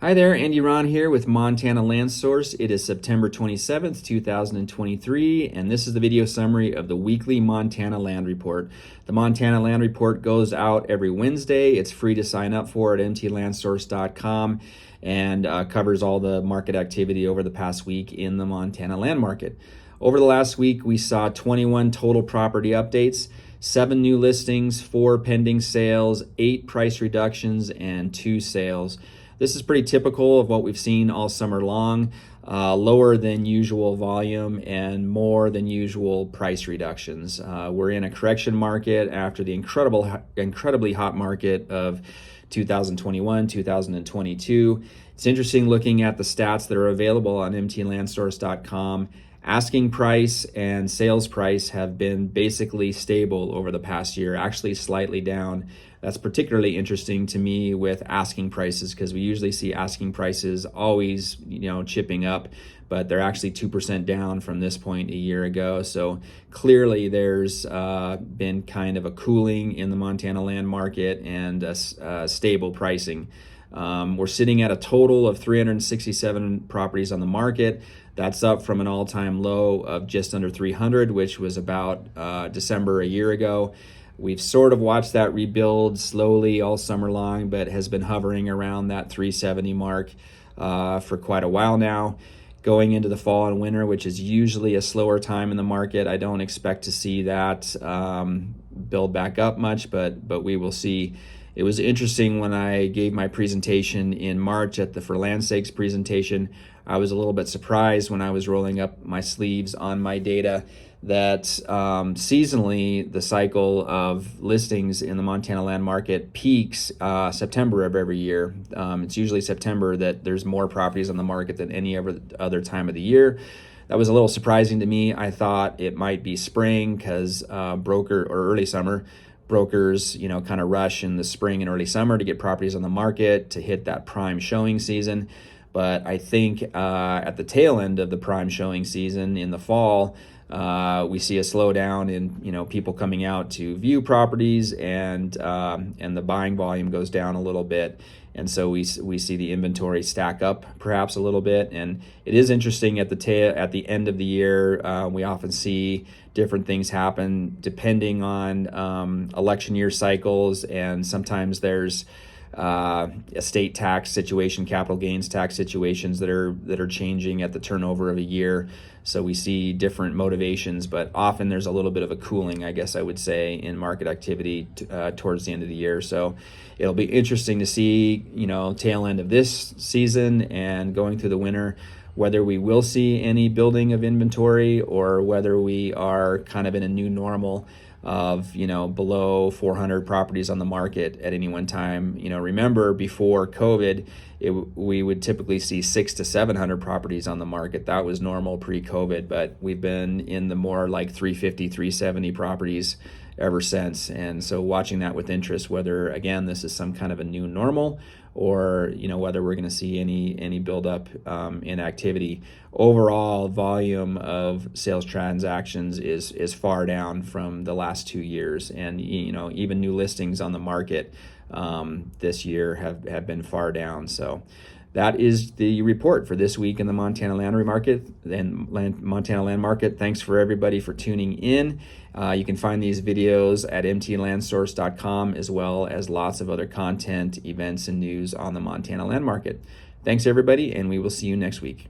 Hi there, Andy Ron here with Montana Land Source. It is September 27th, 2023, and this is the video summary of the weekly Montana Land Report. The Montana Land Report goes out every Wednesday. It's free to sign up for at mtlandsource.com and covers all the market activity over the past week in the Montana land market. Over the last week, we saw 21 total property updates, 7 new listings, 4 pending sales, 8 price reductions, and 2 sales. This is pretty typical of what we've seen all summer long. Lower than usual volume and more than usual price reductions. We're in a correction market after the incredibly hot market of 2021, 2022. It's interesting looking at the stats that are available on mtlandsource.com. Asking price and sales price have been basically stable over the past year, actually slightly down. That's particularly interesting to me with asking prices because we usually see asking prices always, chipping up, but they're actually 2% down from this point a year ago. So clearly there's been kind of a cooling in the Montana land market and stable pricing. We're sitting at a total of 367 properties on the market. That's up from an all-time low of just under 300, which was about December a year ago. We've sort of watched that rebuild slowly all summer long, but has been hovering around that 370 mark for quite a while now. Going into the fall and winter, which is usually a slower time in the market, I don't expect to see that build back up much, but we will see. It was interesting when I gave my presentation in March at the For Land Sakes presentation. I was a little bit surprised when I was rolling up my sleeves on my data that seasonally the cycle of listings in the Montana land market peaks September of every year. It's usually September that there's more properties on the market than any other time of the year. That was a little surprising to me. I thought it might be spring because early summer. Brokers, kind of rush in the spring and early summer to get properties on the market to hit that prime showing season. But I think at the tail end of the prime showing season in the fall, we see a slowdown in people coming out to view properties, and the buying volume goes down a little bit, and so we see the inventory stack up perhaps a little bit. And it is interesting at the end of the year, we often see different things happen depending on election year cycles, and sometimes there's estate tax situation, capital gains tax situations that are changing at the turnover of a year. So we see different motivations, but often there's a little bit of a cooling, I guess I would say, in market activity towards the end of the year. So it'll be interesting to see, tail end of this season and going through the winter, whether we will see any building of inventory or whether we are kind of in a new normal of below 400 properties on the market at any one time. Remember, before COVID, we would typically see 600 to 700 properties on the market. That was normal pre-COVID, but we've been in the more like 350, 370 properties ever since. And so watching that with interest, whether again this is some kind of a new normal or whether we're going to see any buildup in activity. Overall volume of sales transactions is far down from the last 2 years, and even new listings on the market this year have been far down. So that is the report for this week in the Montana land market and Montana land market. Thanks for everybody for tuning in. You can find these videos at mtlandsource.com, as well as lots of other content, events, and news on the Montana land market. Thanks everybody, and we will see you next week.